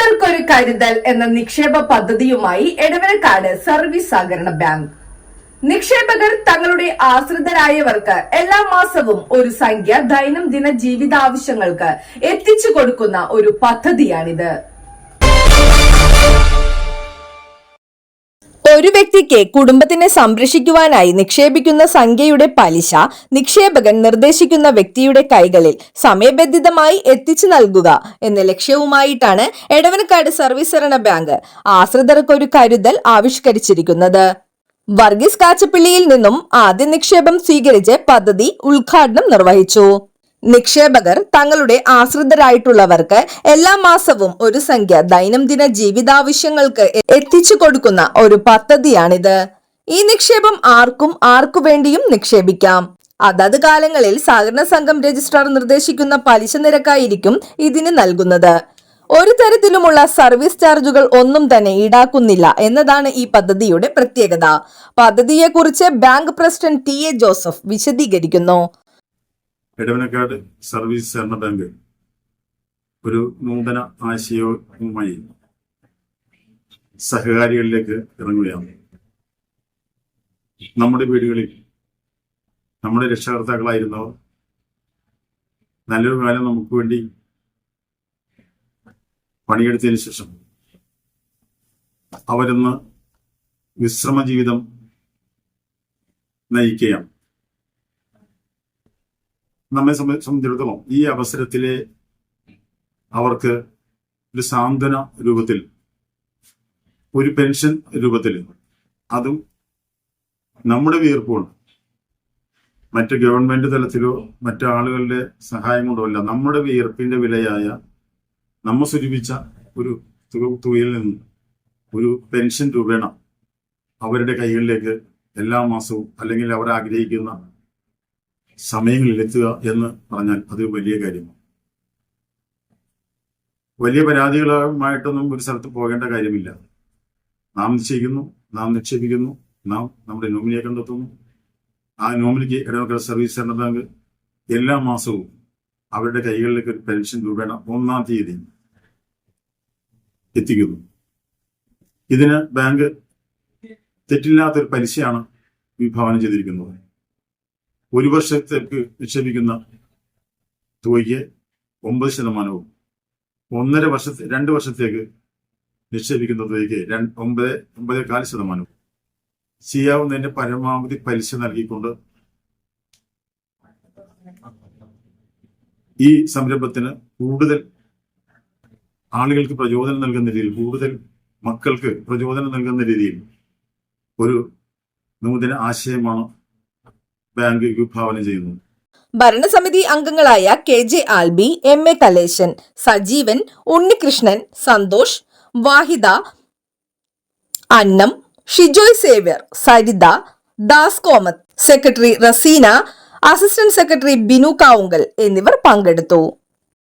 ആശ്രിതർക്കൊരു കരുതൽ എന്ന നിക്ഷേപ പദ്ധതിയുമായി എടവനക്കാട് സർവീസ് സഹകരണ ബാങ്ക്. നിക്ഷേപകർ തങ്ങളുടെ ആശ്രിതരായവർക്ക് എല്ലാ മാസവും ഒരു സംഖ്യ ദൈനംദിന ജീവിതാവശ്യങ്ങൾക്ക് എത്തിച്ചു കൊടുക്കുന്ന ഒരു പദ്ധതിയാണിത്. ഒരു വ്യക്തിക്ക് കുടുംബത്തിനെ സംരക്ഷിക്കുവാനായി നിക്ഷേപിക്കുന്ന സംഖ്യയുടെ പലിശ നിക്ഷേപകൻ നിർദ്ദേശിക്കുന്ന വ്യക്തിയുടെ കൈകളിൽ സമയബന്ധിതമായി എത്തിച്ചു നൽകുക എന്ന ലക്ഷ്യവുമായിട്ടാണ് എടവനക്കാട് സർവീസ് സഹകരണ ബാങ്ക് ആശ്രിതർക്കൊരു കരുതൽ ആവിഷ്കരിച്ചിരിക്കുന്നത്. വർഗീസ് കാച്ചപ്പള്ളിയിൽ നിന്നും ആദ്യ നിക്ഷേപം സ്വീകരിച്ച് പദ്ധതി ഉദ്ഘാടനം നിർവഹിച്ചു. നിക്ഷേപകർ തങ്ങളുടെ ആശ്രിതരായിട്ടുള്ളവർക്ക് എല്ലാ മാസവും ഒരു സംഖ്യ ദൈനംദിന ജീവിതാവശ്യങ്ങൾക്ക് എത്തിച്ചു കൊടുക്കുന്ന ഒരു പദ്ധതിയാണിത്. ഈ നിക്ഷേപം ആർക്കു വേണ്ടിയും നിക്ഷേപിക്കാം. അതത് കാലങ്ങളിൽ സഹകരണ സംഘം രജിസ്ട്രാർ നിർദ്ദേശിക്കുന്ന പലിശ നിരക്കായിരിക്കും ഇതിന് നൽകുന്നത്. ഒരു തരത്തിലുമുള്ള സർവീസ് ചാർജുകൾ ഒന്നും തന്നെ ഈടാക്കുന്നില്ല എന്നതാണ് ഈ പദ്ധതിയുടെ പ്രത്യേകത. പദ്ധതിയെക്കുറിച്ച് ബാങ്ക് പ്രസിഡന്റ് ടി.എ. ജോസഫ് വിശദീകരിക്കുന്നു. എടവനക്കാട് സർവീസ് സഹകരണ ബാങ്ക് ഒരു നൂതന ആശയവുമായി സഹകാരികളിലേക്ക് ഇറങ്ങുകയാണ്. നമ്മുടെ വീടുകളിൽ നമ്മുടെ രക്ഷകർത്താക്കളായിരുന്നവർ നല്ലൊരു കാലം നമുക്ക് വേണ്ടി പണിയെടുത്തതിന് ശേഷം അവരൊന്ന് വിശ്രമ ജീവിതം നയിക്കുകയാണ്. നമ്മെ സംബന്ധിച്ചിടത്തോളം ഈ അവസരത്തിലെ അവർക്ക് ഒരു സാന്ത്വന രൂപത്തിൽ, ഒരു പെൻഷൻ രൂപത്തിൽ, അതും നമ്മുടെ വീർപ്പുകൊണ്ട്, മറ്റ് ഗവൺമെന്റ് തലത്തിലോ മറ്റു ആളുകളുടെ സഹായം കൊണ്ടോ അല്ല, നമ്മുടെ വീർപ്പിന്റെ വിലയായ നമ്മൾ സ്വരൂപിച്ച ഒരു തുകയിൽ നിന്ന് ഒരു പെൻഷൻ രൂപേണ അവരുടെ കൈകളിലേക്ക് എല്ലാ മാസവും അല്ലെങ്കിൽ അവർ ആഗ്രഹിക്കുന്ന സമയങ്ങളിൽ എത്തുക എന്ന് പറഞ്ഞാൽ അത് വലിയ കാര്യമാണ്. വലിയ പരാതികളുമായിട്ടൊന്നും ഒരു സ്ഥലത്ത് പോകേണ്ട കാര്യമില്ല. നാം നിശ്ചയിക്കുന്നു, നാം നിക്ഷേപിക്കുന്നു, നാം നമ്മുടെ നോമിനിയെ കണ്ടെത്തുന്നു. ആ നോമിനിക്ക് എടവനക്കാട് സർവീസ് സഹകരണ ബാങ്ക് എല്ലാ മാസവും അവരുടെ കൈകളിലേക്ക് ഒരു പെൻഷൻ രൂപേണ 1-ാം തീയതി എത്തിക്കുന്നു. ഇതിന് ബാങ്ക് തെറ്റില്ലാത്തൊരു പലിശയാണ് വിഭാവനം ചെയ്തിരിക്കുന്നത്. ഒരു വർഷത്തേക്ക് നിക്ഷേപിക്കുന്ന തുകയ്ക്ക് 9%, 2 വർഷത്തേക്ക് നിക്ഷേപിക്കുന്ന തുകയ്ക്ക് 9.25% ചെയ്യാവുന്നതിന്റെ പരമാവധി പലിശ നൽകിക്കൊണ്ട് ഈ സംരംഭത്തിന് കൂടുതൽ ആളുകൾക്ക് പ്രചോദനം നൽകുന്ന രീതിയിൽ, കൂടുതൽ മക്കൾക്ക് പ്രചോദനം നൽകുന്ന രീതിയിൽ ഒരു നൂതന ആശയമാണ് ബാങ്ക് വിഭാവനം ചെയ്യുന്നു. ഭരണസമിതി അംഗങ്ങളായ K J. Albi, M A. Kaleshan, Sajeevan, Unnikrishnan, Santhosh, Vahida, Annam, Shijoy Xavier, Saritha, Das Komath, secretary Raseena, assistant secretary Binu Kavungal എന്നിവർ പങ്കെടുത്തു.